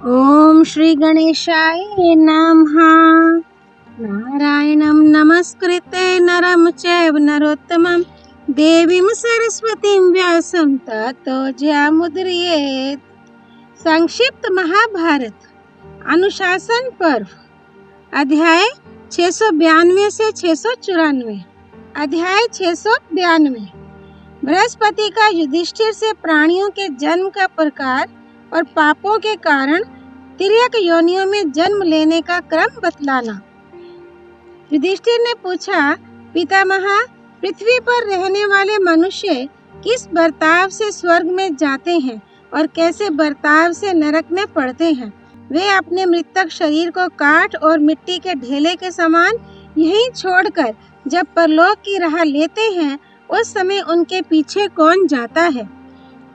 ओम श्री गणेशाय नमः। नारायणं नमस्कृत्य नरं चैव नरोत्तमं देवीं सरस्वतीं व्यासं ततो जयमुदीरयेत्। संक्षिप्त महाभारत अनुशासन पर्व अध्याय 692 से 694। अध्याय 692। बृहस्पति का युधिष्ठिर से प्राणियों के जन्म का प्रकार और पापों के कारण तिर्यक योनियों में जन्म लेने का क्रम बतलाना। युधिष्ठिर ने पूछा, पितामह, पृथ्वी पर रहने वाले मनुष्य किस बर्ताव से स्वर्ग में जाते हैं और कैसे बर्ताव से नरक में पड़ते हैं? वे अपने मृतक शरीर को काठ और मिट्टी के ढेले के समान यहीं छोड़कर जब परलोक की राह लेते हैं, उस समय उनके पीछे कौन जाता है?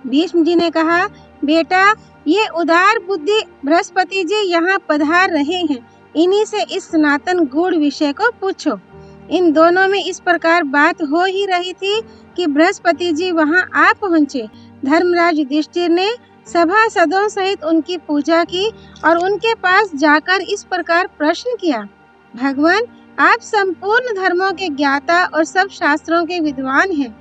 भीष्म जी ने कहा, बेटा, ये उदार बुद्धि बृहस्पति जी यहाँ पधार रहे हैं, इन्हीं से इस सनातन गूढ़ विषय को पूछो। इन दोनों में इस प्रकार बात हो ही रही थी कि बृहस्पति जी वहाँ आ पहुँचे। धर्मराज युधिष्ठिर ने सभासदों सहित उनकी पूजा की और उनके पास जाकर इस प्रकार प्रश्न किया, भगवान, आप संपूर्ण धर्मों के ज्ञाता और सब शास्त्रों के विद्वान हैं,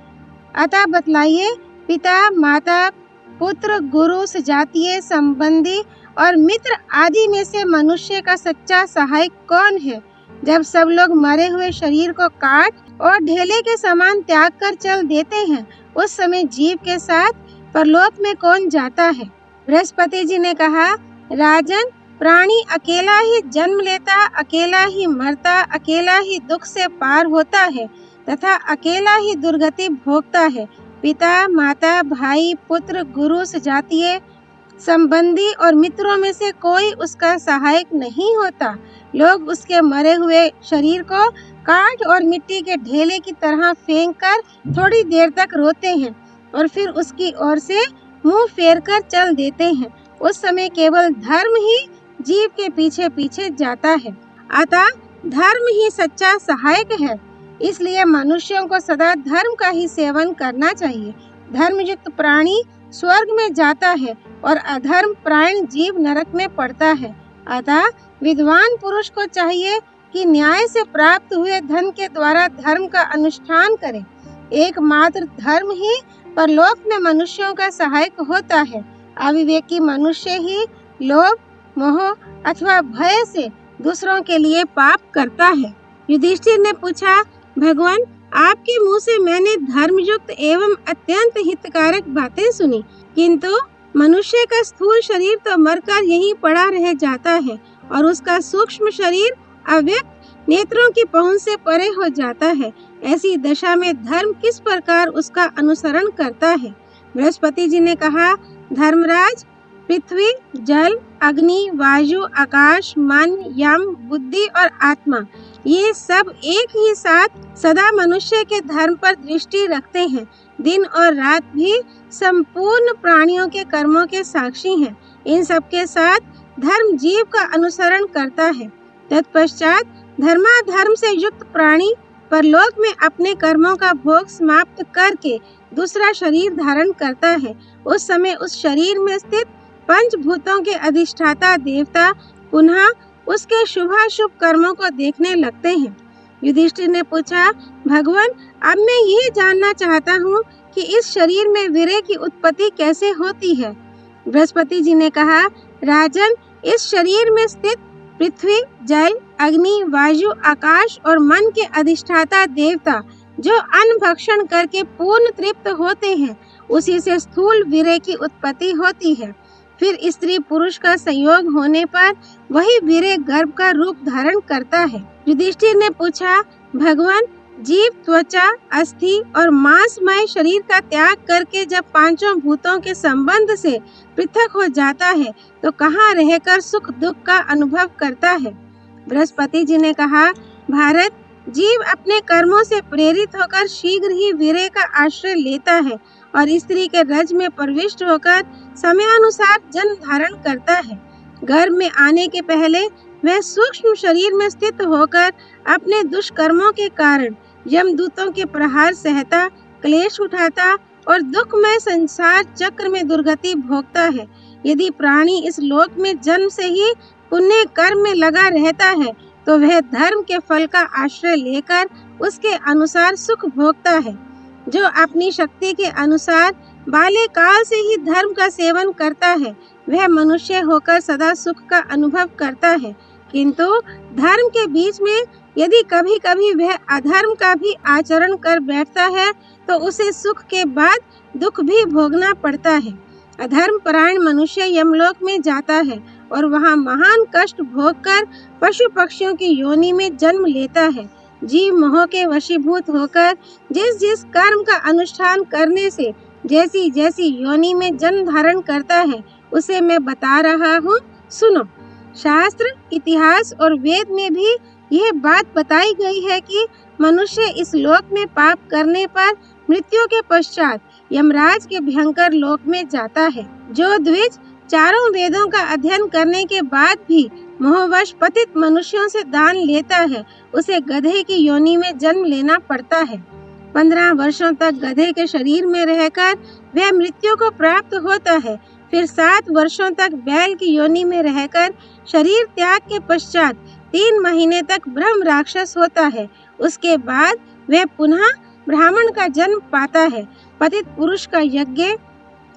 अतः बतलाइए, पिता, माता, पुत्र, गुरु, सजातीय, संबंधी और मित्र आदि में से मनुष्य का सच्चा सहायक कौन है? जब सब लोग मरे हुए शरीर को काट और ढेले के समान त्याग कर चल देते हैं, उस समय जीव के साथ परलोक में कौन जाता है? बृहस्पति जी ने कहा, राजन, प्राणी अकेला ही जन्म लेता, अकेला ही मरता, अकेला ही दुख से पार होता है तथा अकेला ही दुर्गति भोगता है। पिता, माता, भाई, पुत्र, गुरु, सजातीय, संबंधी और मित्रों में से कोई उसका सहायक नहीं होता। लोग उसके मरे हुए शरीर को काठ और मिट्टी के ढेले की तरह फेंक कर थोड़ी देर तक रोते हैं और फिर उसकी ओर से मुंह फेर कर चल देते हैं। उस समय केवल धर्म ही जीव के पीछे पीछे जाता है, अतः धर्म ही सच्चा सहायक है। इसलिए मनुष्यों को सदा धर्म का ही सेवन करना चाहिए। धर्मयुक्त प्राणी स्वर्ग में जाता है और अधर्म प्राण जीव नरक में पड़ता है। अतः विद्वान पुरुष को चाहिए कि न्याय से प्राप्त हुए धन के द्वारा धर्म का अनुष्ठान करे। एकमात्र धर्म ही परलोक में मनुष्यों का सहायक होता है। अविवेकी मनुष्य ही लोभ, मोह अथवा भय से दूसरों के लिए पाप करता है। युधिष्ठिर ने पूछा, भगवान, आपके मुंह से मैंने धर्मयुक्त एवं अत्यंत हितकारक बातें सुनी, किंतु मनुष्य का स्थूल शरीर तो मरकर यहीं पड़ा रह जाता है और उसका सूक्ष्म शरीर अव्यक्त नेत्रों की पहुंच से परे हो जाता है। ऐसी दशा में धर्म किस प्रकार उसका अनुसरण करता है? बृहस्पति जी ने कहा, धर्मराज, पृथ्वी, जल, अग्नि, वायु, आकाश, मन, यम, बुद्धि और आत्मा, ये सब एक ही साथ सदा मनुष्य के धर्म पर दृष्टि रखते हैं। दिन और रात भी संपूर्ण प्राणियों के कर्मों के साक्षी हैं। इन सब के साथ धर्म जीव का अनुसरण करता है। तत्पश्चात धर्माधर्म से युक्त प्राणी परलोक में अपने कर्मों का भोग समाप्त करके दूसरा शरीर धारण करता है। उस समय उस शरीर में स्थित पंचभूतों के अधिष्ठाता देवता पुनः उसके शुभाशुभ कर्मों को देखने लगते हैं। युधिष्ठिर ने पूछा, भगवान, अब मैं ये जानना चाहता हूँ कि इस शरीर में वीर्य की उत्पत्ति कैसे होती है? बृहस्पति जी ने कहा, राजन, इस शरीर में स्थित पृथ्वी, जल, अग्नि, वायु, आकाश और मन के अधिष्ठाता देवता जो अन्न भक्षण करके पूर्ण तृप्त होते हैं, उसी से स्थूल वीर्य की उत्पत्ति होती है। फिर स्त्री पुरुष का संयोग होने पर वही वीर्य गर्भ का रूप धारण करता है। युधिष्ठिर ने पूछा, भगवान, जीव त्वचा, अस्थि और मांसमय शरीर का त्याग करके जब पांचों भूतों के संबंध से पृथक हो जाता है तो कहाँ रहकर सुख दुख का अनुभव करता है? बृहस्पति जी ने कहा, भारत, जीव अपने कर्मों से प्रेरित होकर शीघ्र ही वीर्य का आश्रय लेता है और स्त्री के रज में प्रविष्ट होकर समयानुसार जन्म धारण करता है। गर्भ में आने के पहले वह सूक्ष्म शरीर में स्थित होकर अपने दुष्कर्मों के कारण यमदूतों के प्रहार सहता, क्लेश उठाता और दुखमय संसार चक्र में दुर्गति भोगता है। यदि प्राणी इस लोक में जन्म से ही पुण्य कर्म में लगा रहता है तो वह धर्म के फल का आश्रय लेकर उसके अनुसार सुख भोगता है। जो अपनी शक्ति के अनुसार बाल्यकाल से ही धर्म का सेवन करता है वह मनुष्य होकर सदा सुख का अनुभव करता है, किंतु धर्म के बीच में यदि कभी कभी वह अधर्म का भी आचरण कर बैठता है तो उसे सुख के बाद दुख भी भोगना पड़ता है। अधर्म परायण मनुष्य यमलोक में जाता है और वहाँ महान कष्ट भोगकर पशु पक्षियों की योनि में जन्म लेता है। जीव मोह के वशीभूत होकर जिस जिस कर्म का अनुष्ठान करने से जैसी जैसी योनि में जन्म धारण करता है उसे मैं बता रहा हूँ, सुनो। शास्त्र, इतिहास और वेद में भी यह बात बताई गई है कि मनुष्य इस लोक में पाप करने पर मृत्यु के पश्चात यमराज के भयंकर लोक में जाता है। जो द्विज चारों वेदों का अध्ययन करने के बाद भी मोहवश पतित मनुष्यों से दान लेता है उसे गधे की योनि में जन्म लेना पड़ता है। 15 वर्षों तक गधे के शरीर में रहकर वह मृत्यु को प्राप्त होता है। फिर 7 वर्षों तक बैल की योनि में रहकर शरीर त्याग के पश्चात 3 महीने तक ब्रह्म राक्षस होता है। उसके बाद वह पुनः ब्राह्मण का जन्म पाता है। पतित पुरुष का यज्ञ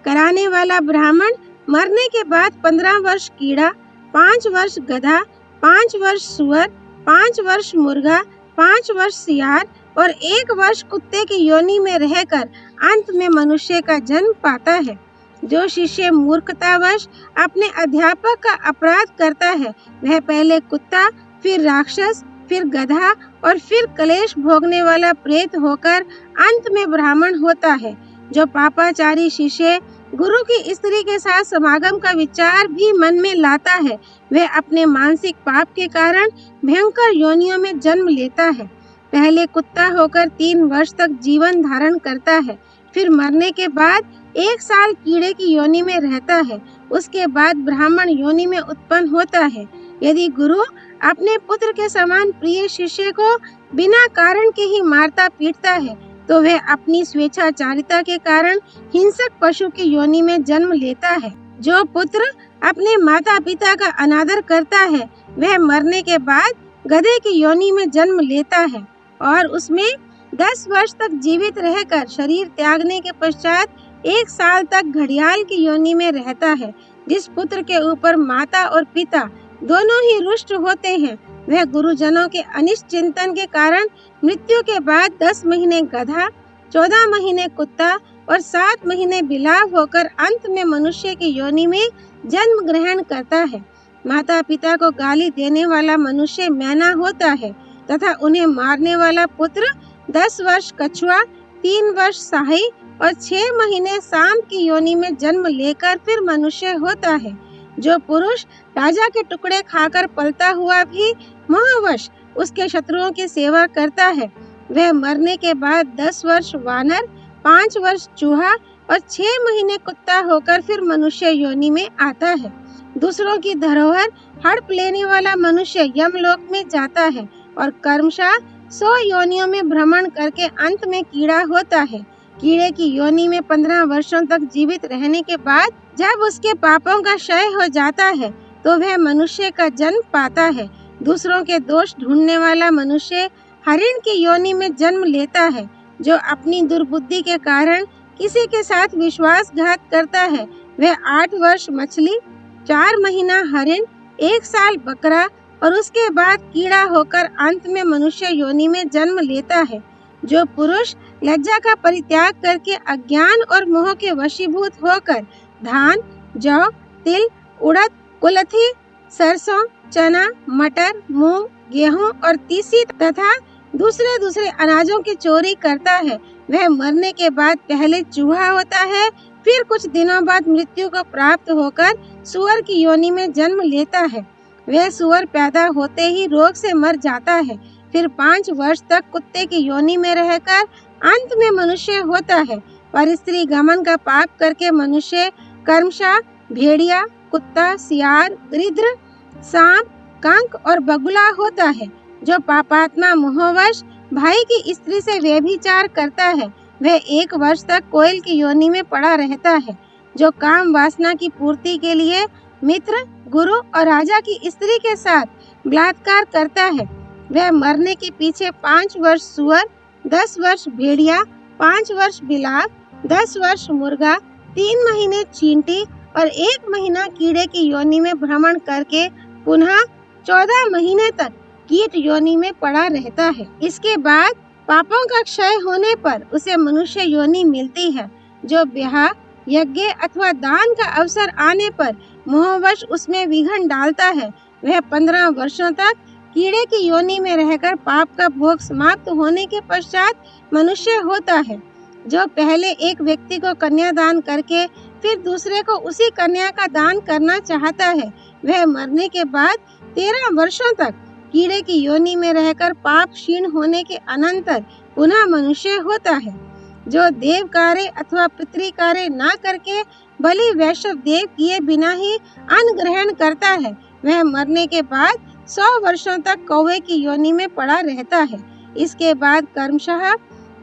कराने वाला ब्राह्मण मरने के बाद 15 वर्ष कीड़ा, 5 वर्ष गधा, 5 वर्ष सुअर, 5 वर्ष मुर्गा, 5 वर्ष सियार और 1 वर्ष कुत्ते की योनि में रहकर अंत में मनुष्य का जन्म पाता है। जो शिष्य मूर्खतावश अपने अध्यापक का अपराध करता है वह पहले कुत्ता, फिर राक्षस, फिर गधा और फिर कलेश भोगने वाला प्रेत होकर अंत में ब्राह्मण होता है। जो पापाचारी शिष्य गुरु की स्त्री के साथ समागम का विचार भी मन में लाता है वह अपने मानसिक पाप के कारण भयंकर योनियों में जन्म लेता है। पहले कुत्ता होकर 3 वर्ष तक जीवन धारण करता है, फिर मरने के बाद 1 साल कीड़े की योनि में रहता है। उसके बाद ब्राह्मण योनि में उत्पन्न होता है। यदि गुरु अपने पुत्र के समान प्रिय शिष्य को बिना कारण के ही मारता पीटता है तो वह अपनी स्वेच्छाचारिता के कारण हिंसक पशु की योनि में जन्म लेता है। जो पुत्र अपने माता पिता का अनादर करता है वह मरने के बाद गधे की योनि में जन्म लेता है और उसमें 10 वर्ष तक जीवित रहकर शरीर त्यागने के पश्चात 1 साल तक घड़ियाल की योनि में रहता है। जिस पुत्र के ऊपर माता और पिता दोनों ही रुष्ट होते हैं वह गुरुजनों के अनिष्ट चिंतन के कारण मृत्यु के बाद 10 महीने गधा, 14 महीने कुत्ता और 7 महीने बिलाव होकर अंत में मनुष्य की योनि में जन्म ग्रहण करता है। माता पिता को गाली देने वाला मनुष्य मैना होता है तथा उन्हें मारने वाला पुत्र 10 वर्ष कछुआ, 3 वर्ष साही और 6 महीने सांप की योनि में जन्म लेकर फिर मनुष्य होता है। जो पुरुष राजा के टुकड़े खाकर पलता हुआ भी मोहवश उसके शत्रुओं की सेवा करता है वह मरने के बाद 10 वर्ष वानर, 5 वर्ष चूहा और 6 महीने कुत्ता होकर फिर मनुष्य योनि में आता है। दूसरों की धरोहर हड़प लेने वाला मनुष्य यमलोक में जाता है और कर्मशः 100 योनियों में भ्रमण करके अंत में कीड़ा होता है। कीड़े की योनि में 15 वर्षों तक जीवित रहने के बाद जब उसके पापों का क्षय हो जाता है तो वह मनुष्य का जन्म पाता है। दूसरों के दोष ढूंढने वाला मनुष्य हरिण की योनि में जन्म लेता है। जो अपनी दुर्बुद्धि के कारण किसी के साथ विश्वासघात करता है वह 8 वर्ष मछली, 4 महीना हरिण, 1 साल बकरा और उसके बाद कीड़ा होकर अंत में मनुष्य योनि में जन्म लेता है। जो पुरुष लज्जा का परित्याग करके अज्ञान और मोह के वशीभूत होकर धान, जौ, तिल, उड़द, कुलथी, सरसों, चना, मटर, मूंग, गेहूं और तीसी तथा दूसरे अनाजों की चोरी करता है वह मरने के बाद पहले चूहा होता है, फिर कुछ दिनों बाद मृत्यु को प्राप्त होकर सुअर की योनि में जन्म लेता है। वह सुअर पैदा होते ही रोग से मर जाता है, फिर 5 वर्ष तक कुत्ते की योनि में रहकर अंत में मनुष्य होता है। पर स्त्री गमन का पाप करके मनुष्य कर्मशः भेड़िया, कुत्ता, सियार, गिद्ध, सांप, कंक और बगुला होता है। जो पापात्मा मोहवश भाई की स्त्री से व्यभिचार करता है वह 1 वर्ष तक कोयल की योनि में पड़ा रहता है। जो काम वासना की पूर्ति के लिए मित्र, गुरु और राजा की स्त्री के साथ बलात्कार करता है, वह मरने के पीछे 5 वर्ष सुअर, 10 वर्ष भेड़िया, 5 वर्ष बिलाव, 10 वर्ष मुर्गा, 3 महीने चींटी और 1 महीना कीड़े की योनि में भ्रमण करके पुनः 14 महीने तक कीट योनि में पड़ा रहता है। इसके बाद पापों का क्षय होने पर उसे मनुष्य योनि मिलती है, जो ब्याह, यज्ञ अथवा दान का अवसर आने पर मोहवश उसमें विघन डालता है। वह 15 वर्षों तक कीड़े की योनि में रहकर पाप का भोग समाप्त होने के पश्चात मनुष्य होता है। जो पहले एक व्यक्ति को कन्या दान करके फिर दूसरे को उसी कन्या का दान करना चाहता है, वह मरने के बाद 13 वर्षों तक कीड़े की योनि में रहकर पाप क्षीण होने के अनंतर पुनः मनुष्य होता है। जो देव कार्य अथवा पितृ कार्य न करके बलि वैष्णव देव किए बिना ही अन्न ग्रहण करता है, वह मरने के बाद 100 वर्षों तक कौवे की योनि में पड़ा रहता है। इसके बाद क्रमशः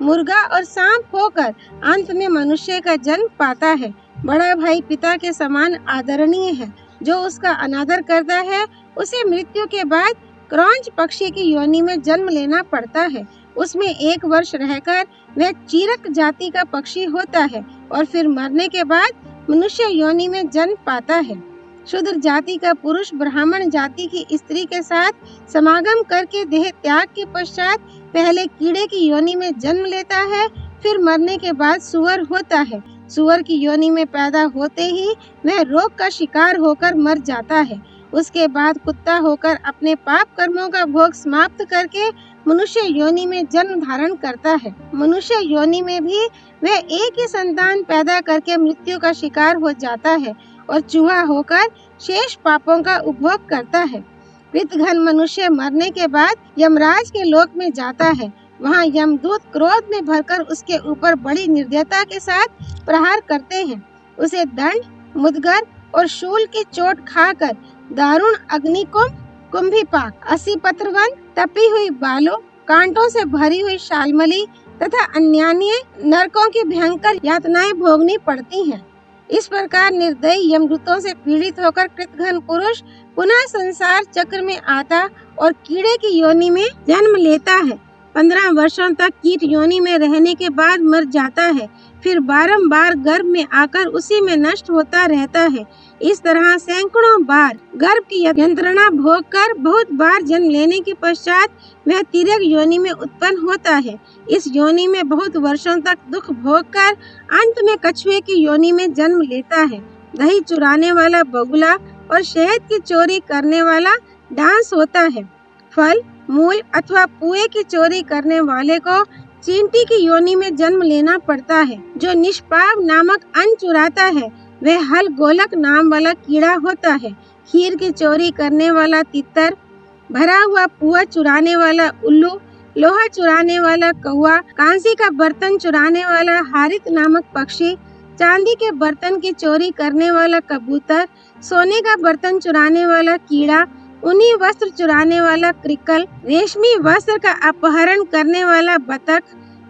मुर्गा और सांप होकर अंत में मनुष्य का जन्म पाता है। बड़ा भाई पिता के समान आदरणीय है। जो उसका अनादर करता है उसे मृत्यु के बाद क्रौंच पक्षी की योनि में जन्म लेना पड़ता है। उसमें 1 वर्ष रहकर वह चीरक जाति का पक्षी होता है और फिर मरने के बाद मनुष्य योनि में जन्म पाता है। शूद्र जाति का पुरुष ब्राह्मण जाति की स्त्री के साथ समागम करके देह त्याग के पश्चात पहले कीड़े की योनि में जन्म लेता है, फिर मरने के बाद सुअर होता है। सुअर की योनि में पैदा होते ही वह रोग का शिकार होकर मर जाता है। उसके बाद कुत्ता होकर अपने पाप कर्मों का भोग समाप्त करके मनुष्य योनि में जन्म धारण करता है। मनुष्य योनि में भी वह एक ही संतान पैदा करके मृत्यु का शिकार हो जाता है और चूहा होकर शेष पापों का उपभोग करता है। कृतघ्न मनुष्य मरने के बाद यमराज के लोक में जाता है। वहाँ यमदूत क्रोध में भरकर उसके ऊपर बड़ी निर्दयता के साथ प्रहार करते हैं। उसे दंड, मुद्गर और शूल की चोट खाकर दारुण अग्निकुंभ, कुंभीपाक, 80 पत्रवन, तपी हुई बालों, कांटों से भरी हुई शालमली तथा अन्यान्य नरकों की भयंकर यातनाएं भोगनी पड़ती हैं। इस प्रकार निर्दयी यमदूतों से पीड़ित होकर कृतघ्न पुरुष पुनः संसार चक्र में आता और कीड़े की योनि में जन्म लेता है। 15 वर्षों तक कीट योनि में रहने के बाद मर जाता है, फिर बारंबार गर्भ में आकर उसी में नष्ट होता रहता है। इस तरह सैकड़ों बार गर्भ की यंत्रणा भोग कर बहुत बार जन्म लेने के पश्चात वह तिर्यक योनि में उत्पन्न होता है। इस योनि में बहुत वर्षों तक दुख भोग कर अंत में कछुए की योनि में जन्म लेता है। दही चुराने वाला बगुला और शहद की चोरी करने वाला डांस होता है। फल, मूल अथवा पुए की चोरी करने वाले को चींटी की योनि में जन्म लेना पड़ता है। जो निष्पाप नामक अन्न चुराता है वह हल गोलक नाम वाला कीड़ा होता है। खीर की चोरी करने वाला तितर, भरा हुआ पुआ चुराने वाला उल्लू, लोहा चुराने वाला कौवा, कांसी का बर्तन चुराने वाला हारित नामक पक्षी, चांदी के बर्तन की चोरी करने वाला कबूतर, सोने का बर्तन चुराने वाला कीड़ा, ऊनी वस्त्र चुराने वाला क्रिकल, रेशमी वस्त्र का अपहरण करने वाला बतख,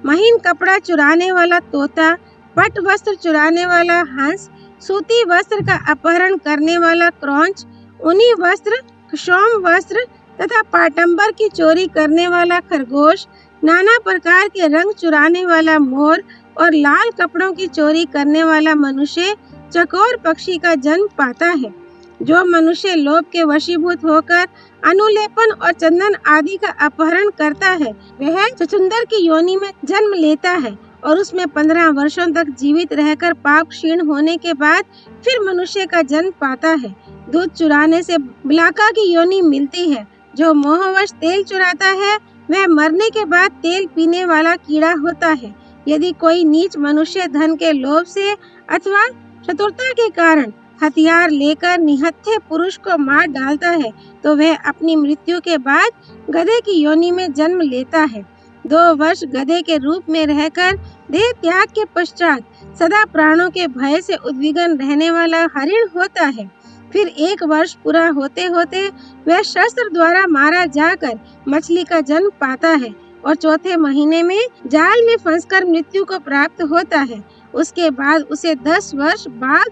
महीन कपड़ा चुराने वाला तोता, पट वस्त्र चुराने वाला हंस, सूती वस्त्र का अपहरण करने वाला क्रौंच, ऊनी वस्त्र, क्षौम वस्त्र तथा पाटंबर की चोरी करने वाला खरगोश, नाना प्रकार के रंग चुराने वाला मोर और लाल कपड़ों की चोरी करने वाला मनुष्य चकोर पक्षी का जन्म पाता है। जो मनुष्य लोभ के वशीभूत होकर अनुलेपन और चंदन आदि का अपहरण करता है वह चचुंदर की योनि में जन्म लेता है और उसमें 15 वर्षों तक जीवित रहकर पाप क्षीण होने के बाद फिर मनुष्य का जन्म पाता है। दूध चुराने से ब्लाका की योनि मिलती है। जो मोहवश तेल चुराता है वह मरने के बाद तेल पीने वाला कीड़ा होता है। यदि कोई नीच मनुष्य धन के लोभ से अथवा चतुरता के कारण हथियार लेकर निहत्थे पुरुष को मार डालता है तो वह अपनी मृत्यु के बाद गधे की योनि में जन्म लेता है। 2 वर्ष गधे के रूप में रहकर देह त्याग के पश्चात सदा प्राणों के भय से उद्विग्न रहने वाला हरिण होता है। फिर 1 वर्ष पूरा होते होते वह शस्त्र द्वारा मारा जाकर मछली का जन्म पाता है और चौथे महीने में जाल में फंसकर मृत्यु को प्राप्त होता है। उसके बाद उसे 10 वर्ष बाघ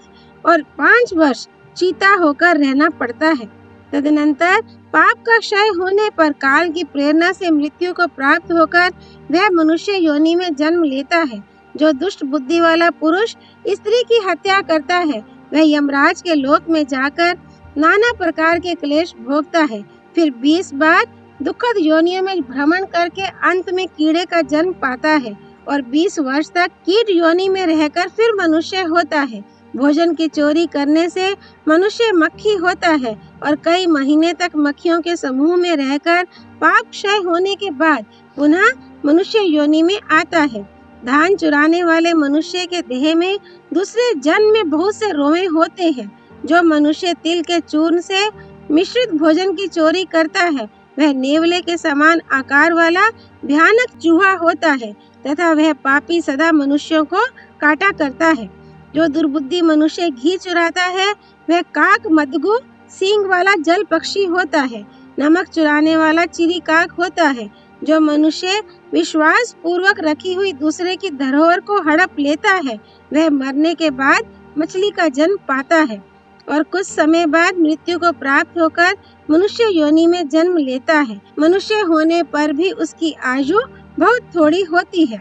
और 5 वर्ष चीता होकर रहना पड़ता है। तदनंतर पाप का क्षय होने पर काल की प्रेरणा से मृत्यु को प्राप्त होकर वह मनुष्य योनि में जन्म लेता है। जो दुष्ट बुद्धि वाला पुरुष स्त्री की हत्या करता है वह यमराज के लोक में जाकर नाना प्रकार के क्लेश भोगता है। फिर 20 बार दुखद योनियों में भ्रमण करके अंत में कीड़े का जन्म पाता है और 20 वर्ष तक कीट योनि में रहकर फिर मनुष्य होता है। भोजन की चोरी करने से मनुष्य मक्खी होता है और कई महीने तक मक्खियों के समूह में रहकर पाप क्षय होने के बाद पुनः मनुष्य योनि में आता है। धान चुराने वाले मनुष्य के देह में दूसरे जन्म में बहुत से रोए होते हैं। जो मनुष्य तिल के चूर्ण से मिश्रित भोजन की चोरी करता है वह नेवले के समान आकार वाला भयानक चूहा होता है तथा वह पापी सदा मनुष्यों को काटा करता है। जो दुर्बुद्धि मनुष्य घी चुराता है वह काक मदगु सींग वाला जल पक्षी होता है। नमक चुराने वाला चिरी काक होता है। जो मनुष्य विश्वास पूर्वक रखी हुई दूसरे की धरोहर को हड़प लेता है वह मरने के बाद मछली का जन्म पाता है और कुछ समय बाद मृत्यु को प्राप्त होकर मनुष्य योनि में जन्म लेता है। मनुष्य होने पर भी उसकी आयु बहुत थोड़ी होती है।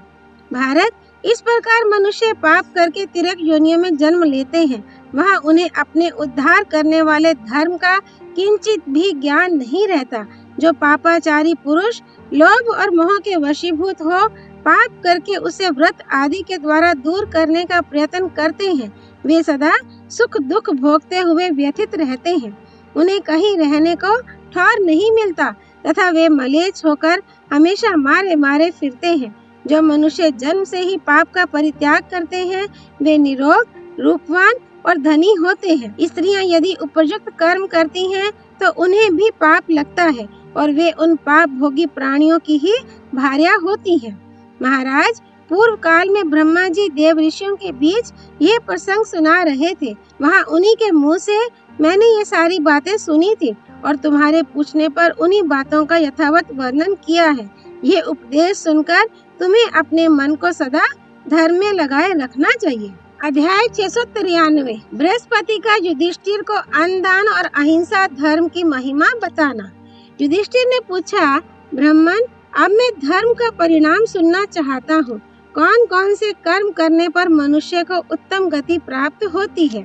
भारत, इस प्रकार मनुष्य पाप करके तिर्यक योनियों में जन्म लेते हैं। वहाँ उन्हें अपने उद्धार करने वाले धर्म का किंचित भी ज्ञान नहीं रहता। जो पापाचारी पुरुष लोभ और मोह के वशीभूत हो पाप करके उसे व्रत आदि के द्वारा दूर करने का प्रयत्न करते हैं वे सदा सुख दुख भोगते हुए व्यथित रहते हैं। उन्हें कहीं रहने को ठौर नहीं मिलता तथा वे मलेच्छ होकर हमेशा मारे मारे फिरते हैं। जो मनुष्य जन्म से ही पाप का परित्याग करते हैं वे निरोग, रूपवान और धनी होते हैं। स्त्रियां यदि उपयुक्त कर्म करती हैं तो उन्हें भी पाप लगता है और वे उन पाप भोगी प्राणियों की ही भार्या होती हैं। महाराज, पूर्व काल में ब्रह्मा जी देव ऋषियों के बीच ये प्रसंग सुना रहे थे। वहाँ उन्हीं के मुँह से मैंने ये सारी बातें सुनी थी और तुम्हारे पूछने पर उन्हीं बातों का यथावत वर्णन किया है। ये उपदेश सुनकर तुम्हें अपने मन को सदा धर्म में लगाए रखना चाहिए। अध्याय 693। बृहस्पति का युधिष्ठिर को अन्न दान और अहिंसा धर्म की महिमा बताना। युधिष्ठिर ने पूछा, ब्राह्मण, अब मैं धर्म का परिणाम सुनना चाहता हूँ। कौन कौन से कर्म करने पर मनुष्य को उत्तम गति प्राप्त होती है?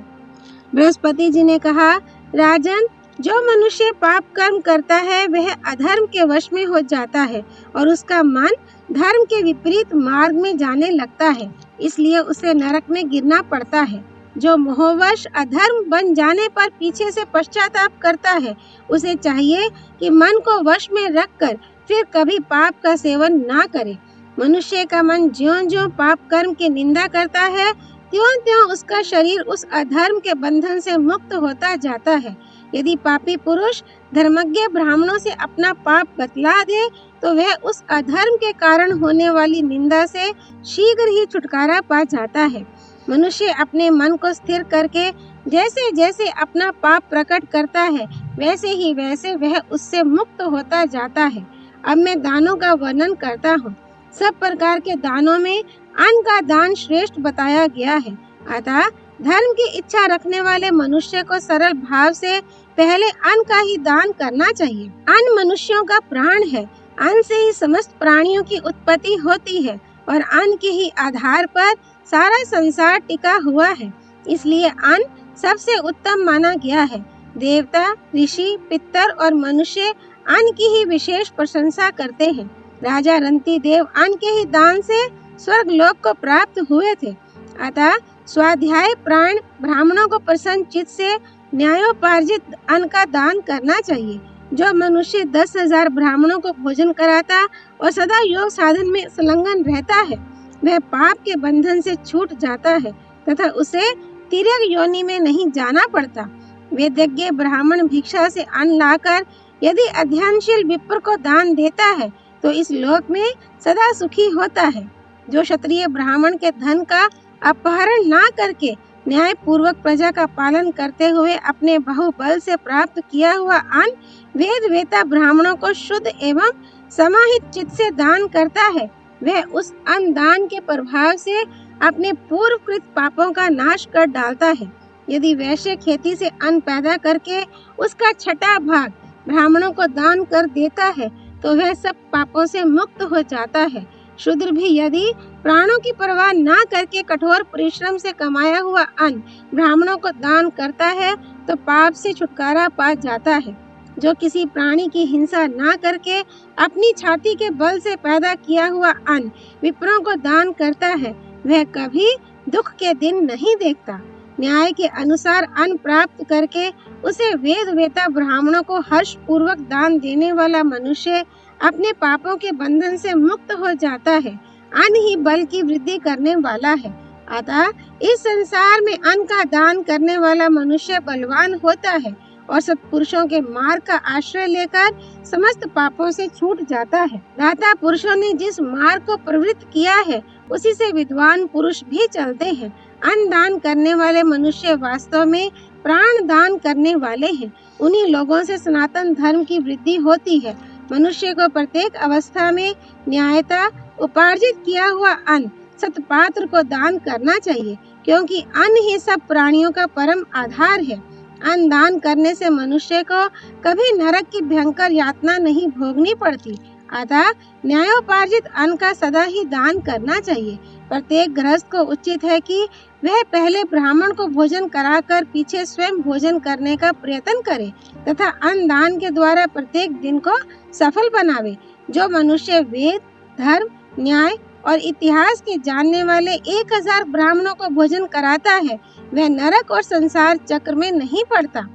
बृहस्पति जी ने कहा, राजन, जो मनुष्य पाप कर्म करता है वह अधर्म के वश में हो जाता है और उसका मन धर्म के विपरीत मार्ग में जाने लगता है, इसलिए उसे नरक में गिरना पड़ता है। जो मोहवश अधर्म बन जाने पर पीछे से पश्चाताप करता है उसे चाहिए कि मन को वश में रखकर फिर कभी पाप का सेवन ना करे। मनुष्य का मन ज्यों-ज्यों पाप कर्म की निंदा करता है त्यों-त्यों उसका शरीर उस अधर्म के बंधन से मुक्त होता जाता है। यदि पापी पुरुष धर्मज्ञ ब्राह्मणों से अपना पाप बतला दे तो वह उस अधर्म के कारण होने वाली निंदा से शीघ्र ही छुटकारा पा जाता है। मनुष्य अपने मन को स्थिर करके जैसे जैसे अपना पाप प्रकट करता है वैसे वह उससे मुक्त होता जाता है। अब मैं दानों का वर्णन करता हूँ। सब प्रकार के दानों में अन्न का दान श्रेष्ठ बताया गया है। अतः धर्म की इच्छा रखने वाले मनुष्य को सरल भाव से पहले अन्न का ही दान करना चाहिए। अन्न मनुष्यों का प्राण है। अन्न से ही समस्त प्राणियों की उत्पत्ति होती है और अन्न के ही आधार पर सारा संसार टिका हुआ है। इसलिए अन्न सबसे उत्तम माना गया है। देवता, ऋषि, पितर और मनुष्य अन्न की ही विशेष प्रशंसा करते हैं। राजा रंती देव अन्न के ही दान से स्वर्ग लोक को प्राप्त हुए थे। अतः स्वाध्याय प्राण ब्राह्मणों को प्रसन्न चित्त से न्यायोपार्जित अन्न का दान करना चाहिए। जो मनुष्य 10,000 ब्राह्मणों को भोजन कराता और सदा योग साधन में संलग्न रहता है वह पाप के बंधन से छूट जाता है तथा उसे तिर्यक योनि में नहीं जाना पड़ता। वेदज्ञ ब्राह्मण भिक्षा से अन्न लाकर यदि अध्ययनशील विप्र को दान देता है तो इस लोक में सदा सुखी होता है। जो क्षत्रिय ब्राह्मण के धन का अपहरण ना करके न्याय पूर्वक प्रजा का पालन करते हुए अपने बहुबल से प्राप्त किया हुआ अन्न वेद वेता ब्राह्मणों को शुद्ध एवं समाहित चित्त से दान करता है वह उस अन्न दान के प्रभाव से अपने पूर्वकृत पापों का नाश कर डालता है। यदि वैश्य खेती से अन्न पैदा करके उसका छठा भाग ब्राह्मणों को दान कर देता है तो वह सब पापों से मुक्त हो जाता है। शूद्र भी यदि प्राणों की परवाह न करके कठोर परिश्रम से कमाया हुआ अन्न ब्राह्मणों को दान करता है तो पाप से छुटकारा पा जाता है। जो किसी प्राणी की हिंसा न करके अपनी छाती के बल से पैदा किया हुआ अन्न विप्रों को दान करता है वह कभी दुख के दिन नहीं देखता। न्याय के अनुसार अन्न प्राप्त करके उसे वेद वेता ब्राह्मणों को हर्ष पूर्वक दान देने वाला मनुष्य अपने पापों के बंधन से मुक्त हो जाता है। अन्न ही बल की वृद्धि करने वाला है। अतः इस संसार में अन्न का दान करने वाला मनुष्य बलवान होता है और सत्पुरुषों के मार्ग का आश्रय लेकर समस्त पापों से छूट जाता है। दाता पुरुषों ने जिस मार्ग को प्रवृत्त किया है उसी से विद्वान पुरुष भी चलते हैं। अन्न दान करने वाले मनुष्य वास्तव में प्राण दान करने वाले हैं। उन्हीं लोगों से सनातन धर्म की वृद्धि होती है। मनुष्य को प्रत्येक अवस्था में न्यायता उपार्जित किया हुआ अन्न सत्पात्र को दान करना चाहिए, क्योंकि अन्न ही सब प्राणियों का परम आधार है। अन्न दान करने से मनुष्य को कभी नरक की भयंकर यातना नहीं भोगनी पड़ती। अतः न्यायोपार्जित अन्न का सदा ही दान करना चाहिए। प्रत्येक गृहस्थ को उचित है कि वह पहले ब्राह्मण को भोजन कराकर पीछे स्वयं भोजन करने का प्रयत्न करे तथा अन्न दान के द्वारा प्रत्येक दिन को सफल बनावे। जो मनुष्य वेद, धर्म, न्याय और इतिहास के जानने वाले 1000 ब्राह्मणों को भोजन कराता है वह नरक और संसार चक्र में नहीं पड़ता।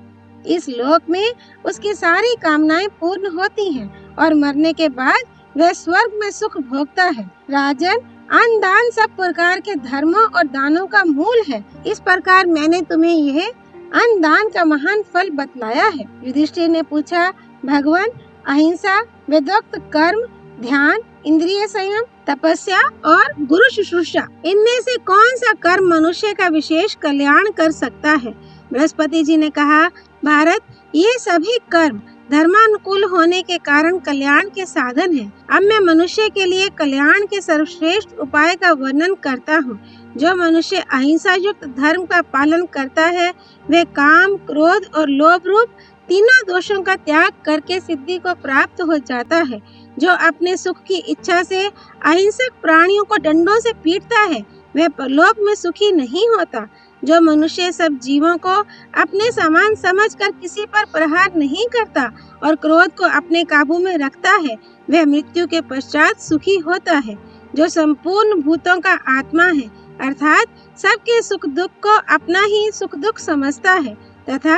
इस लोक में उसकी सारी कामनाएं पूर्ण होती हैं और मरने के बाद वह स्वर्ग में सुख भोगता है। राजन, अन्न दान सब प्रकार के धर्मों और दानों का मूल है। इस प्रकार मैंने तुम्हें यह अन्न दान का महान फल बतलाया है। युधिष्ठिर ने पूछा, भगवान, अहिंसा, वेदोक्त कर्म, ध्यान, इंद्रिय संयम, तपस्या और गुरु शुश्रूषा, इनमें से कौन सा कर्म मनुष्य का विशेष कल्याण कर सकता है? बृहस्पति जी ने कहा, भारत, ये सभी कर्म धर्मानुकूल होने के कारण कल्याण के साधन हैं। अब मैं मनुष्य के लिए कल्याण के सर्वश्रेष्ठ उपाय का वर्णन करता हूँ। जो मनुष्य अहिंसा युक्त धर्म का पालन करता है वह काम, क्रोध और लोभ रूप तीनों दोषों का त्याग करके सिद्धि को प्राप्त हो जाता है। जो अपने सुख की इच्छा से अहिंसक प्राणियों को डंडों से पीटता है वह परलोक में सुखी नहीं होता। जो मनुष्य सब जीवों को अपने समान समझकर किसी पर प्रहार नहीं करता और क्रोध को अपने काबू में रखता है वह मृत्यु के पश्चात सुखी होता है। जो संपूर्ण भूतों का आत्मा है अर्थात सबके सुख दुख को अपना ही सुख दुख समझता है तथा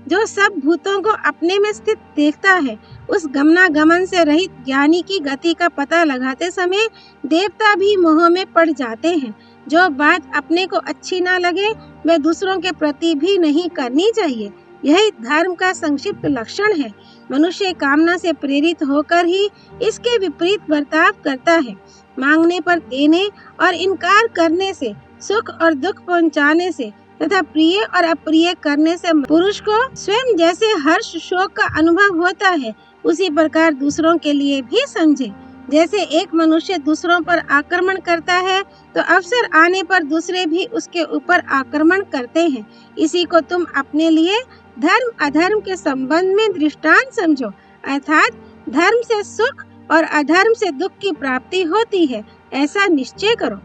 जो सब भूतों को अपने में स्थित देखता है, उस गमनागमन से रहित ज्ञानी की गति का पता लगाते समय देवता भी मोह में पड़ जाते हैं। जो बात अपने को अच्छी ना लगे वह दूसरों के प्रति भी नहीं करनी चाहिए। यही धर्म का संक्षिप्त लक्षण है। मनुष्य कामना से प्रेरित होकर ही इसके विपरीत बर्ताव करता है। मांगने पर देने और इनकार करने से, सुख और दुख पहुंचाने से तथा प्रिय और अप्रिय करने से पुरुष को स्वयं जैसे हर्ष शोक का अनुभव होता है उसी प्रकार दूसरों के लिए भी समझे। जैसे एक मनुष्य दूसरों पर आक्रमण करता है तो अवसर आने पर दूसरे भी उसके ऊपर आक्रमण करते हैं। इसी को तुम अपने लिए धर्म अधर्म के संबंध में दृष्टांत समझो, अर्थात धर्म से सुख और अधर्म से दुख की प्राप्ति होती है, ऐसा निश्चय करो।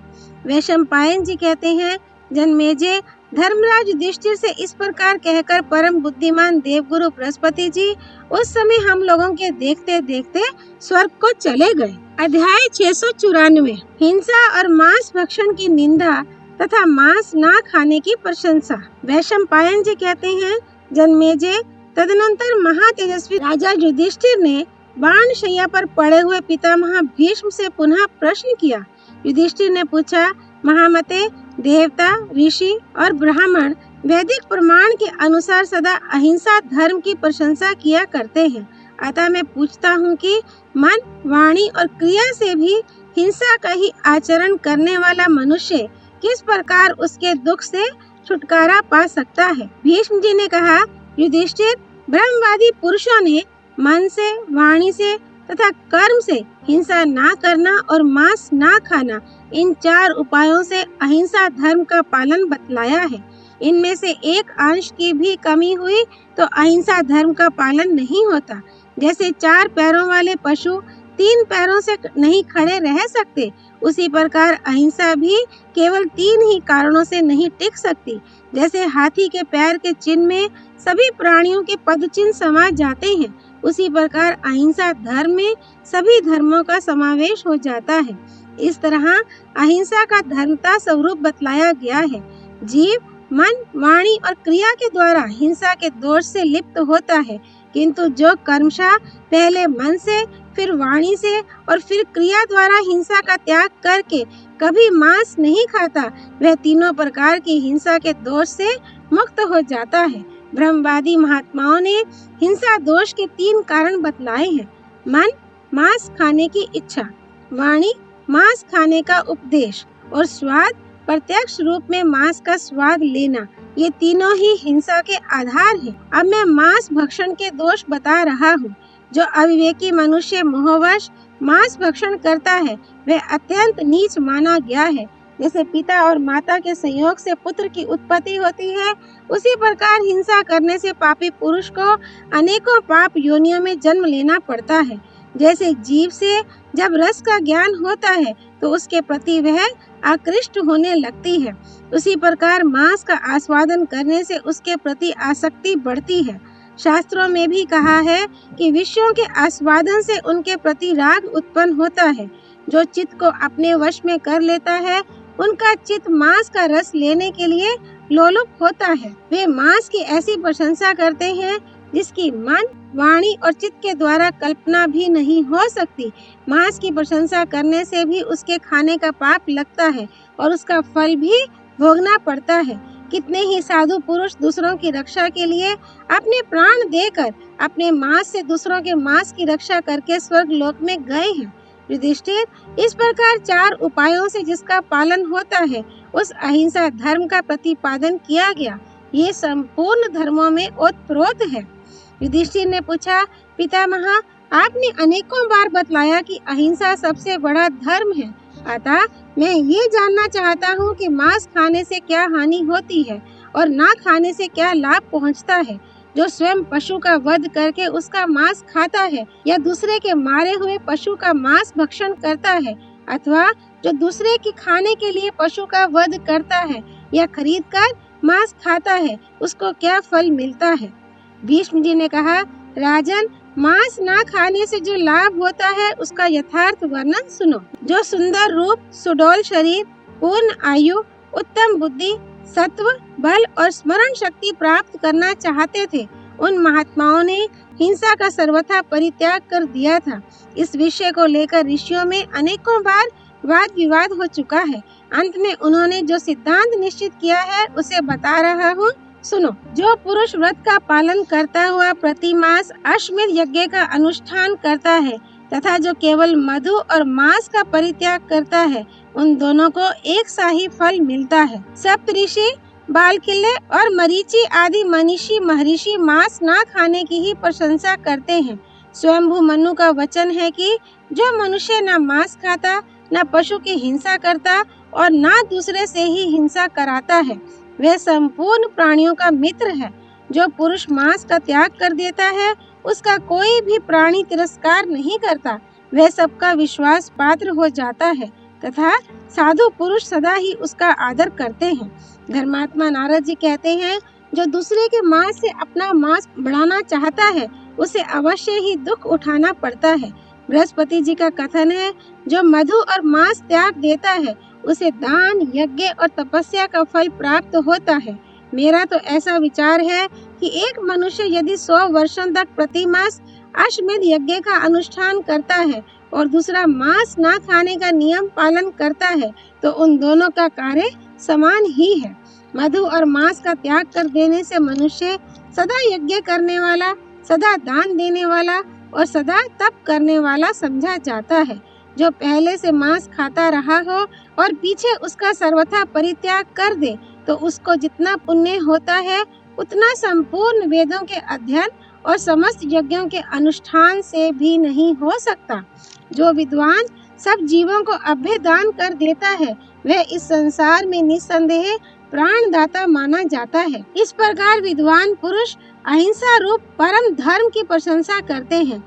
वैशंपायन जी कहते हैं, जन्मेजय, धर्मराज युधिष्ठिर से इस प्रकार कहकर परम बुद्धिमान देवगुरु बृहस्पति जी उस समय हम लोगों के देखते देखते स्वर्ग को चले गए। अध्याय 694, हिंसा और मांस भक्षण की निंदा तथा मांस ना खाने की प्रशंसा। वैशंपायन जी कहते हैं, जन्मेजय, तदनंतर महातेजस्वी राजा युधिष्ठिर ने बाण शैया पर पड़े हुए पितामह भीष्म से पुनः प्रश्न किया। युधिष्ठिर ने पूछा, महामते, देवता, ऋषि और ब्राह्मण वैदिक प्रमाण के अनुसार सदा अहिंसा धर्म की प्रशंसा किया करते हैं। अतः मैं पूछता हूँ कि मन, वाणी और क्रिया से भी हिंसा का ही आचरण करने वाला मनुष्य किस प्रकार उसके दुख से छुटकारा पा सकता है? भीष्म जी ने कहा, युधिष्ठिर, ब्रह्मवादी पुरुषों ने मन से, वाणी से तथा कर्म से हिंसा ना करना और मांस ना खाना, इन 4 उपायों से अहिंसा धर्म का पालन बतलाया है। इनमें से एक अंश की भी कमी हुई तो अहिंसा धर्म का पालन नहीं होता। जैसे 4 पैरों वाले पशु 3 पैरों से नहीं खड़े रह सकते, उसी प्रकार अहिंसा भी केवल 3 ही कारणों से नहीं टिक सकती। जैसे हाथी के पैर के चिन्ह में सभी प्राणियों के पद चिन्ह समा जाते हैं, उसी प्रकार अहिंसा धर्म में सभी धर्मों का समावेश हो जाता है। इस तरह अहिंसा का धर्मता स्वरूप बतलाया गया है। जीव मन, वाणी और क्रिया के द्वारा हिंसा के दोष से लिप्त होता है, किंतु जो कर्मशः पहले मन से, फिर वाणी से और फिर क्रिया द्वारा हिंसा का त्याग करके कभी मांस नहीं खाता, वह तीनों प्रकार की हिंसा के दोष से मुक्त हो जाता है। ब्रह्मवादी महात्माओं ने हिंसा दोष के 3 कारण बतलाए हैं। मन, मांस खाने की इच्छा, वाणी, मांस खाने का उपदेश और स्वाद, प्रत्यक्ष रूप में मांस का स्वाद लेना, ये तीनों ही हिंसा के आधार हैं। अब मैं मांस भक्षण के दोष बता रहा हूँ। जो अविवेकी मनुष्य मोहवश मांस भक्षण करता है, वह अत्यंत नीच माना गया है। जैसे पिता और माता के संयोग से पुत्र की उत्पत्ति होती है, उसी प्रकार हिंसा करने से पापी पुरुष को अनेकों पाप योनियों में जन्म लेना पड़ता है। जैसे जीव से जब रस का ज्ञान होता है तो उसके प्रति वह आकृष्ट होने लगती है, उसी प्रकार मांस का आस्वादन करने से उसके प्रति आसक्ति बढ़ती है। शास्त्रों में भी कहा है कि विषयों के आस्वादन से उनके प्रति राग उत्पन्न होता है। जो चित्त को अपने वश में कर लेता है, उनका चित्त मांस का रस लेने के लिए लोलुप होता है। वे मांस की ऐसी प्रशंसा करते हैं जिसकी मन, वाणी और चित्त के द्वारा कल्पना भी नहीं हो सकती। मांस की प्रशंसा करने से भी उसके खाने का पाप लगता है और उसका फल भी भोगना पड़ता है। कितने ही साधु पुरुष दूसरों की रक्षा के लिए अपने प्राण देकर अपने मांस से दूसरों के मांस की रक्षा करके स्वर्ग लोक में गए हैं। युधिष्ठिर, इस प्रकार 4 उपायों से जिसका पालन होता है, उस अहिंसा धर्म का प्रतिपादन किया गया। ये संपूर्ण धर्मों में ओतप्रोत है। युधिष्ठिर ने पूछा, पितामह, आपने अनेकों बार बतलाया कि अहिंसा सबसे बड़ा धर्म है, अतः मैं ये जानना चाहता हूँ कि मांस खाने से क्या हानि होती है और ना खाने से क्या लाभ पहुँचता है। जो स्वयं पशु का वध करके उसका मांस खाता है या दूसरे के मारे हुए पशु का मांस भक्षण करता है, अथवा जो दूसरे के खाने के लिए पशु का वध करता है या खरीद कर मांस खाता है, उसको क्या फल मिलता है। भीष्म जी ने कहा, राजन, मांस ना खाने से जो लाभ होता है उसका यथार्थ वर्णन सुनो। जो सुंदर रूप, सुडौल शरीर, पूर्ण आयु, उत्तम बुद्धि, सत्व, बल और स्मरण शक्ति प्राप्त करना चाहते थे, उन महात्माओं ने हिंसा का सर्वथा परित्याग कर दिया था। इस विषय को लेकर ऋषियों में अनेकों बार वाद विवाद हो चुका है। अंत में उन्होंने जो सिद्धांत निश्चित किया है उसे बता रहा हूँ, सुनो। जो पुरुष व्रत का पालन करता हुआ प्रति मास अश्वमेध यज्ञ का अनुष्ठान करता है तथा जो केवल मधु और मांस का परित्याग करता है, उन दोनों को एक सा ही फल मिलता है। सप्तऋषि, बालकिल्ले और मरीचि आदि मनीषी महर्षि मांस ना खाने की ही प्रशंसा करते हैं। स्वयंभू मनु का वचन है कि जो मनुष्य न मांस खाता, न पशु की हिंसा करता और न दूसरे से ही हिंसा कराता है, वह संपूर्ण प्राणियों का मित्र है। जो पुरुष मांस का त्याग कर देता है, उसका कोई भी प्राणी तिरस्कार नहीं करता, वह सबका विश्वास पात्र हो जाता है तथा साधु पुरुष सदा ही उसका आदर करते हैं। धर्मात्मा नारद जी कहते हैं, जो दूसरे के मांस से अपना मांस बढ़ाना चाहता है, उसे अवश्य ही दुख उठाना पड़ता है। बृहस्पति जी का कथन है, जो मधु और मांस त्याग देता है, उसे दान, यज्ञ और तपस्या का फल प्राप्त होता है। मेरा तो ऐसा विचार है कि एक मनुष्य यदि 100 वर्षों तक प्रति मास अश्वमेध यज्ञ का अनुष्ठान करता है और दूसरा मांस ना खाने का नियम पालन करता है, तो उन दोनों का कार्य समान ही है। मधु और मांस का त्याग कर देने से मनुष्य सदा यज्ञ करने वाला, सदा दान देने वाला और सदा तप करने वाला समझा जाता है। जो पहले से मांस खाता रहा हो और पीछे उसका सर्वथा परित्याग कर दे, तो उसको जितना पुण्य होता है उतना संपूर्ण वेदों के अध्ययन और समस्त यज्ञों के अनुष्ठान से भी नहीं हो सकता। जो विद्वान सब जीवों को अभय दान कर देता है वह इस संसार में निस्संदेह प्राणदाता माना जाता है। इस प्रकार विद्वान पुरुष अहिंसा रूप परम धर्म की प्रशंसा करते हैं।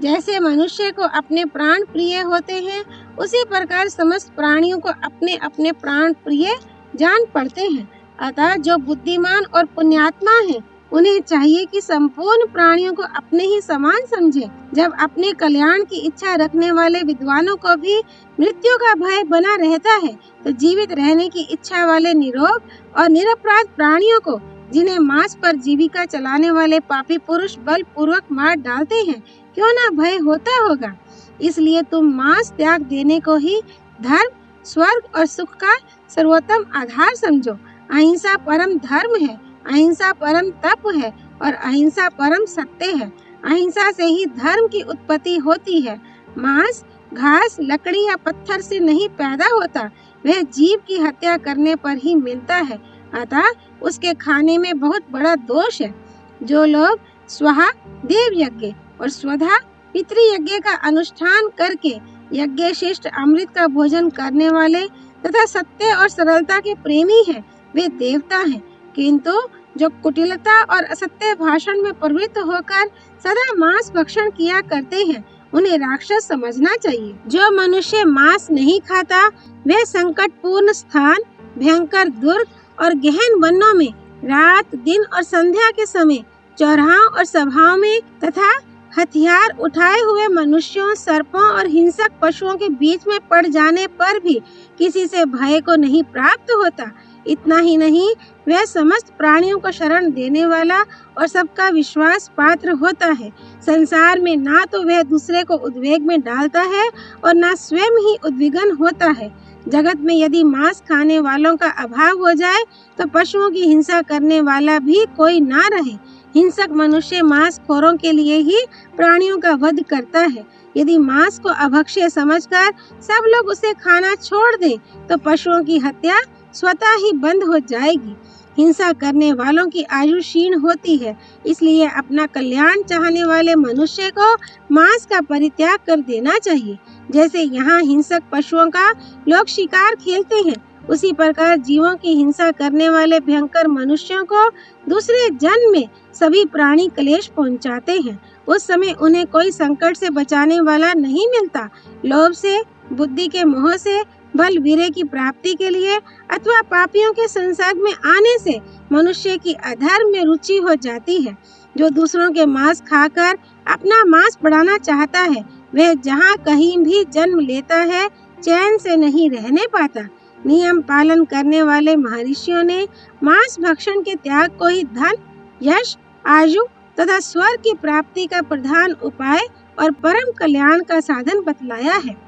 जैसे मनुष्य को अपने प्राण प्रिय होते हैं उसी प्रकार समस्त प्राणियों को अपने अपने प्राण प्रिय जान पड़ते हैं। अतः जो बुद्धिमान और पुण्यात्मा हैं उन्हें चाहिए कि संपूर्ण प्राणियों को अपने ही समान समझें। जब अपने कल्याण की इच्छा रखने वाले विद्वानों को भी मृत्यु का भय बना रहता है तो जीवित रहने की इच्छा वाले निरोग और निरपराध प्राणियों को, जिन्हें मांस पर जीविका चलाने वाले पापी पुरुष बल पूर्वक मार डालते हैं, क्यों ना भय होता होगा। इसलिए तुम मांस त्याग देने को ही धर्म, स्वर्ग और सुख का सर्वोत्तम आधार समझो। अहिंसा परम धर्म है, अहिंसा परम तप है और अहिंसा परम सत्य है। अहिंसा से ही धर्म की उत्पत्ति होती है। मांस, घास, लकड़ी या पत्थर से नहीं पैदा होता, वह जीव की हत्या करने पर ही मिलता है। अतः उसके खाने में बहुत बड़ा दोष है। जो लोग स्वाहा देव यज्ञ और स्वधा पितृयज्ञ का अनुष्ठान करके यज्ञ शिष्ट अमृत का भोजन करने वाले तथा सत्य और सरलता के प्रेमी हैं, वे देवता हैं। किंतु जो कुटिलता और असत्य भाषण में प्रवृत्त होकर सदा मांस भक्षण किया करते हैं उन्हें राक्षस समझना चाहिए। जो मनुष्य मांस नहीं खाता वह संकटपूर्ण स्थान, भयंकर दुर्ग और गहन वनों में रात दिन और संध्या के समय चौराहों और सभाओं में तथा हथियार उठाए हुए मनुष्यों, सर्पों और हिंसक पशुओं के बीच में पड़ जाने पर भी किसी से भय को नहीं प्राप्त होता। इतना ही नहीं, वह समस्त प्राणियों को शरण देने वाला और सबका विश्वास पात्र होता है। संसार में ना तो वह दूसरे को उद्वेग में डालता है और ना स्वयं ही उद्विग्न होता है। जगत में यदि मांस खाने वालों का अभाव हो जाए तो पशुओं की हिंसा करने वाला भी कोई ना रहे। हिंसक मनुष्य मांसखोरों के लिए ही प्राणियों का वध करता है। यदि मांस को अभक्ष्य समझकर सब लोग उसे खाना छोड़ दें तो पशुओं की हत्या स्वतः ही बंद हो जाएगी। हिंसा करने वालों की आयु क्षीण होती है, इसलिए अपना कल्याण चाहने वाले मनुष्य को मांस का परित्याग कर देना चाहिए। जैसे यहाँ हिंसक पशुओं का लोग शिकार खेलते हैं, उसी प्रकार जीवों की हिंसा करने वाले भयंकर मनुष्यों को दूसरे जन्म में सभी प्राणी क्लेश पहुँचाते हैं। उस समय उन्हें कोई संकट से बचाने वाला नहीं मिलता। लोभ से, बुद्धि के मोह से, बल वीर्य की प्राप्ति के लिए अथवा पापियों के संसर्ग में आने से मनुष्य की अधर्म में रुचि हो जाती है। जो दूसरों के मांस खाकर अपना मांस बढ़ाना चाहता है वह जहाँ कहीं भी जन्म लेता है चैन से नहीं रहने पाता। नियम पालन करने वाले महर्षियों ने मांस भक्षण के त्याग को ही धन, यश, आयु तथा स्वर्ग की प्राप्ति का प्रधान उपाय और परम कल्याण का साधन बतलाया है।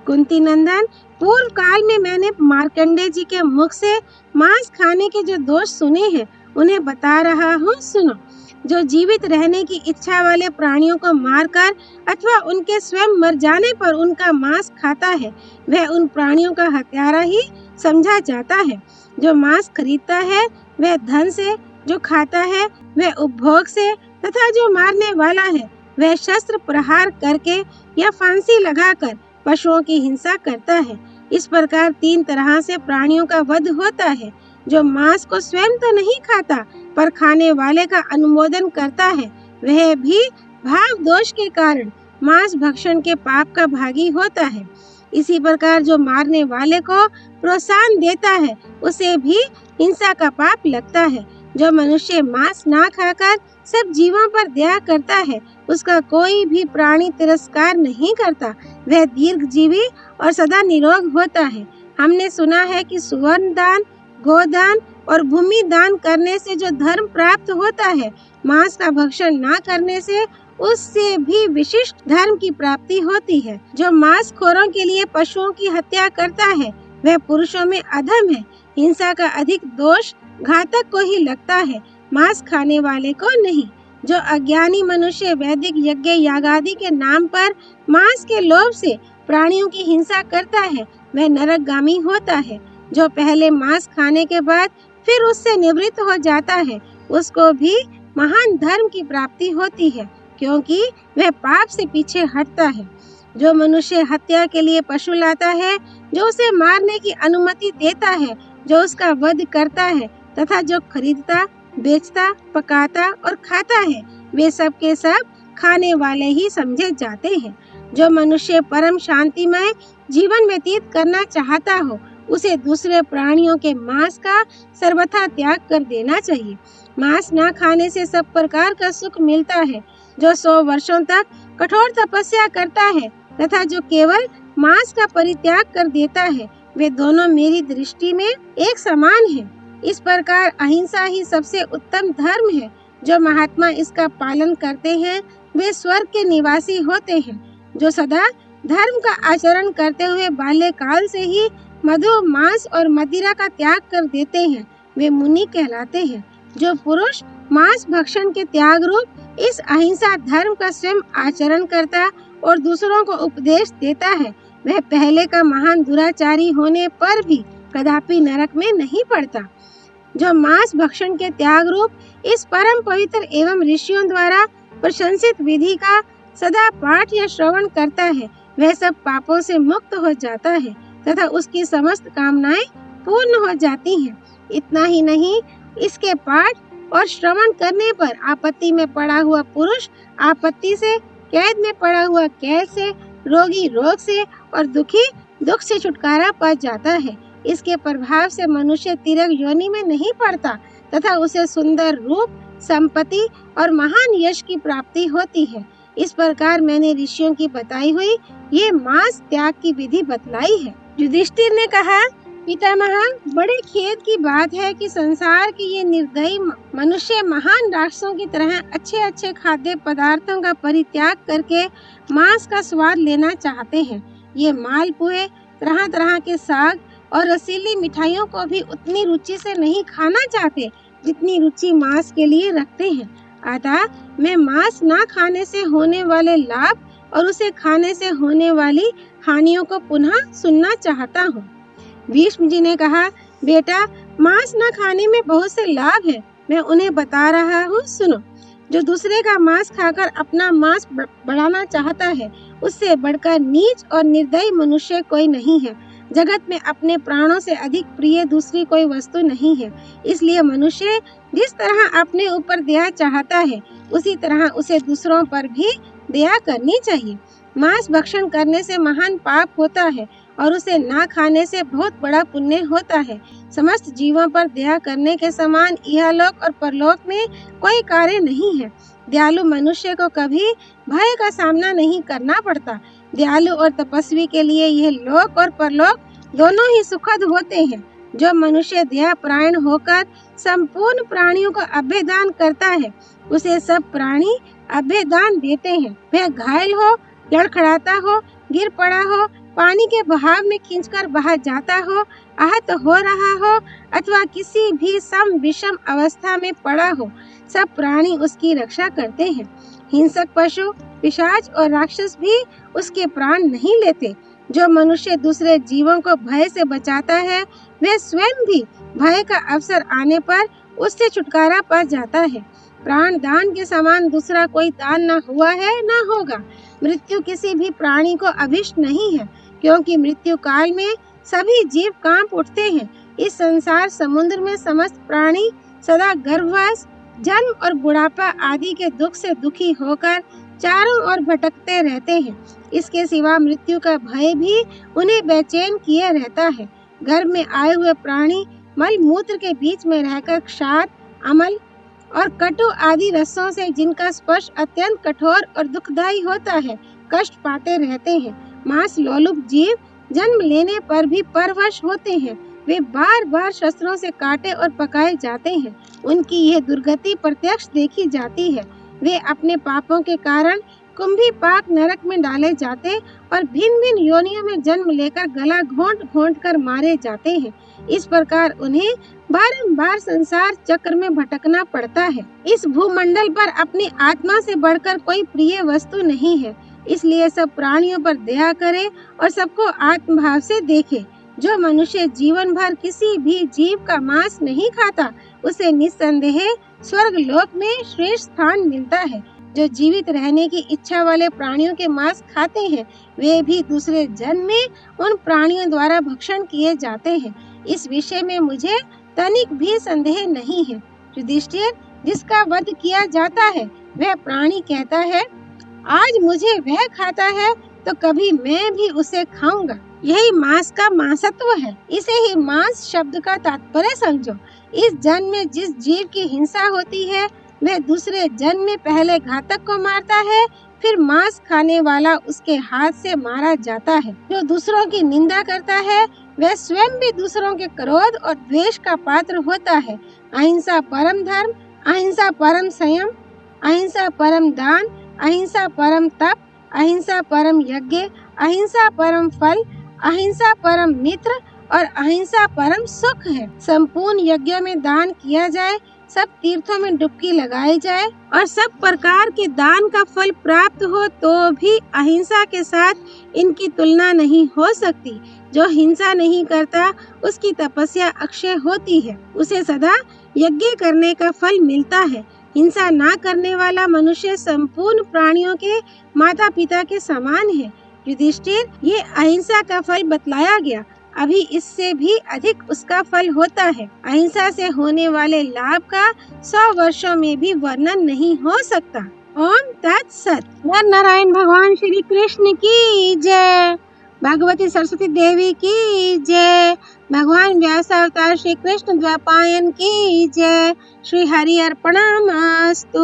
कुंती नंदन, पूर्व काल में मैंने मार्कंडेय जी के मुख से मांस खाने के जो दोष सुने हैं उन्हें बता रहा हूँ, सुनो। जो जीवित रहने की इच्छा वाले प्राणियों को मारकर अथवा उनके स्वयं मर जाने पर उनका मांस खाता है वह उन प्राणियों का हत्यारा ही समझा जाता है। जो मांस खरीदता है वह धन से, जो खाता है वह उपभोग से तथा जो मारने वाला है वह शस्त्र प्रहार करके या फांसी लगाकर पशुओं की हिंसा करता है। इस प्रकार 3 तरह से प्राणियों का वध होता है। जो मांस को स्वयं तो नहीं खाता पर खाने वाले का अनुमोदन करता है वह भी भाव दोष के कारण मांस भक्षण के पाप का भागी होता है। इसी प्रकार जो मारने वाले को प्रोत्साहन देता है उसे भी हिंसा का पाप लगता है। जो मनुष्य मांस ना खाकर सब जीवों पर दया करता है उसका कोई भी प्राणी तिरस्कार नहीं करता, वह दीर्घजीवी और सदा निरोग होता है। हमने सुना है कि सुवर्ण दान, गोदान और भूमि दान करने से जो धर्म प्राप्त होता है, मांस का भक्षण ना करने से उससे भी विशिष्ट धर्म की प्राप्ति होती है। जो मांसखोरों के लिए पशुओं की हत्या करता है वह पुरुषों में अधम है। हिंसा का अधिक दोष घातक को ही लगता है, मांस खाने वाले को नहीं। जो अज्ञानी मनुष्य वैदिक यज्ञ यागादि के नाम पर मांस के लोभ से प्राणियों की हिंसा करता है वह नरकगामी होता है। जो पहले मांस खाने के बाद फिर उससे निवृत्त हो जाता है उसको भी महान धर्म की प्राप्ति होती है, क्योंकि वह पाप से पीछे हटता है। जो मनुष्य हत्या के लिए पशु लाता है, जो उसे मारने की अनुमति देता है, जो उसका वध करता है तथा जो खरीदता, बेचता, पकाता और खाता है, वे सब के सब खाने वाले ही समझे जाते हैं। जो मनुष्य परम शांतिमय जीवन व्यतीत करना चाहता हो, उसे दूसरे प्राणियों के मांस का सर्वथा त्याग कर देना चाहिए। मांस न खाने से सब प्रकार का सुख मिलता है। जो 100 वर्षों तक कठोर तपस्या करता है तथा जो केवल मांस का परित्याग कर देता है, वे दोनों मेरी दृष्टि में एक समान हैं। इस प्रकार अहिंसा ही सबसे उत्तम धर्म है। जो महात्मा इसका पालन करते हैं, वे स्वर्ग के निवासी होते हैं। जो सदा धर्म का आचरण करते हुए बाल्यकाल से ही मधु, मांस और मदिरा का त्याग कर देते हैं, वे मुनि कहलाते हैं। जो पुरुष मांस भक्षण के त्याग रूप इस अहिंसा धर्म का स्वयं आचरण करता और दूसरों को उपदेश देता है, वह पहले का महान दुराचारी होने पर भी कदापि नरक में नहीं पड़ता। जो मांस भक्षण के त्याग रूप इस परम पवित्र एवं ऋषियों द्वारा प्रशंसित विधि का सदा पाठ या श्रवण करता है, वह सब पापों से मुक्त हो जाता है तथा उसकी समस्त कामनाएं पूर्ण हो जाती हैं। इतना ही नहीं, इसके पाठ और श्रवण करने पर आपत्ति में पड़ा हुआ पुरुष आपत्ति से, कैद में पड़ा हुआ कैद से, रोगी रोग से और दुखी दुख से छुटकारा पा जाता है। इसके प्रभाव से मनुष्य तिर्यक योनि में नहीं पड़ता तथा उसे सुंदर रूप, संपत्ति और महान यश की प्राप्ति होती है। इस प्रकार मैंने ऋषियों की बताई हुई ये मांस त्याग की विधि बतलाई है। युधिष्ठिर ने कहा, पितामह, बड़े खेद की बात है कि संसार के ये निर्दयी मनुष्य महान राक्षसों की तरह अच्छे अच्छे खाद्य पदार्थों का परित्याग करके मांस का स्वाद लेना चाहते हैं। ये मालपुए, तरह तरह के साग और रसीली मिठाइयों को भी उतनी रुचि से नहीं खाना चाहते जितनी रुचि मांस के लिए रखते हैं। अतः मैं मांस न खाने से होने वाले लाभ और उसे खाने से होने वाली हानियों को पुनः सुनना चाहता हूँ। भीष्म जी ने कहा, बेटा, मांस न खाने में बहुत से लाभ हैं, मैं उन्हें बता रहा हूँ, सुनो। जो दूसरे का मांस खाकर अपना मांस बढ़ाना चाहता है, उससे बढ़कर नीच और निर्दयी मनुष्य कोई नहीं है। जगत में अपने प्राणों से अधिक प्रिय दूसरी कोई वस्तु नहीं है। इसलिए मनुष्य जिस तरह अपने ऊपर दया चाहता है, उसी तरह उसे दूसरों पर भी दया करनी चाहिए। मांस भक्षण करने से महान पाप होता है और उसे ना खाने से बहुत बड़ा पुण्य होता है। समस्त जीवों पर दया करने के समान इहलोक और परलोक में कोई कार्य नहीं है। दयालु मनुष्य को कभी भय का सामना नहीं करना पड़ता। दयालु और तपस्वी के लिए यह लोक और परलोक दोनों ही सुखद होते हैं। जो मनुष्य दया परायण होकर संपूर्ण प्राणियों को अभयदान करता है, उसे सब प्राणी अभयदान देते हैं। वह घायल हो, लड़खड़ाता हो, गिर पड़ा हो, पानी के बहाव में खींचकर बहा जाता हो, आहत हो रहा हो अथवा किसी भी सम विषम अवस्था में पड़ा हो, सब प्राणी उसकी रक्षा करते हैं। हिंसक पशु, पिशाच और राक्षस भी उसके प्राण नहीं लेते। जो मनुष्य दूसरे जीवों को भय से बचाता है, वह स्वयं भी भय का अवसर आने पर उससे छुटकारा पा जाता है। प्राण दान के समान दूसरा कोई दान न हुआ है न होगा। मृत्यु किसी भी प्राणी को अभिष्ट नहीं है, क्योंकि मृत्यु काल में सभी जीव कांप उठते हैं। इस संसार समुद्र में समस्त प्राणी सदा गर्भवास, जन्म और बुढ़ापा आदि के दुख से दुखी होकर चारों ओर भटकते रहते हैं। इसके सिवा मृत्यु का भय भी उन्हें बेचैन किए रहता है। गर्भ में आए हुए प्राणी मल मूत्र के बीच में रहकर क्षार, अमल और कटु आदि रसों से, जिनका स्पर्श अत्यंत कठोर और दुखदायी होता है, कष्ट पाते रहते हैं। मांस लोलुप जीव जन्म लेने पर भी परवश होते हैं। वे बार बार शस्त्रों से काटे और पकाए जाते हैं। उनकी यह दुर्गति प्रत्यक्ष देखी जाती है। वे अपने पापों के कारण कुंभी पाक नरक में डाले जाते और भिन्न भिन्न योनियों में जन्म लेकर गला घोंट घोंट कर मारे जाते हैं। इस प्रकार उन्हें बारंबार संसार चक्र में भटकना पड़ता है। इस भूमंडल पर अपनी आत्मा से बढ़कर कोई प्रिय वस्तु नहीं है। इसलिए सब प्राणियों पर दया करे और सबको आत्मभाव से देखे। जो मनुष्य जीवन भर किसी भी जीव का मांस नहीं खाता, उसे निस्संदेह स्वर्ग लोक में श्रेष्ठ स्थान मिलता है। जो जीवित रहने की इच्छा वाले प्राणियों के मांस खाते हैं, वे भी दूसरे जन्म में उन प्राणियों द्वारा भक्षण किए जाते हैं। इस विषय में मुझे तनिक भी संदेह नहीं है। युधिष्ठिर, जिसका वध किया जाता है वह प्राणी कहता है, आज मुझे वह खाता है तो कभी मैं भी उसे खाऊंगा। यही मांस का मांसत्व है। इसे ही मांस शब्द का तात्पर्य समझो। इस जन्म में जिस जीव की हिंसा होती है, वह दूसरे जन्म में पहले घातक को मारता है, फिर मांस खाने वाला उसके हाथ से मारा जाता है। जो दूसरों की निंदा करता है, वह स्वयं भी दूसरों के क्रोध और द्वेष का पात्र होता है। अहिंसा परम धर्म, अहिंसा परम संयम, अहिंसा परम दान, अहिंसा परम तप, अहिंसा परम यज्ञ, अहिंसा परम फल, अहिंसा परम मित्र और अहिंसा परम सुख है। संपूर्ण यज्ञों में दान किया जाए, सब तीर्थों में डुबकी लगाई जाए और सब प्रकार के दान का फल प्राप्त हो, तो भी अहिंसा के साथ इनकी तुलना नहीं हो सकती। जो हिंसा नहीं करता, उसकी तपस्या अक्षय होती है, उसे सदा यज्ञ करने का फल मिलता है। हिंसा ना करने वाला मनुष्य संपूर्ण प्राणियों के माता पिता के समान है। युधिष्ठिर, ये अहिंसा का फल बतलाया गया, अभी इससे भी अधिक उसका फल होता है। अहिंसा से होने वाले लाभ का 100 वर्षों में भी वर्णन नहीं हो सकता। ओम तत्सत। नर नारायण भगवान श्री कृष्ण की जय। भगवती सरस्वती देवी की जय। भगवान व्यास अवतार श्री कृष्ण द्वैपायन की जय। श्री हरि अर्पणमस्तु।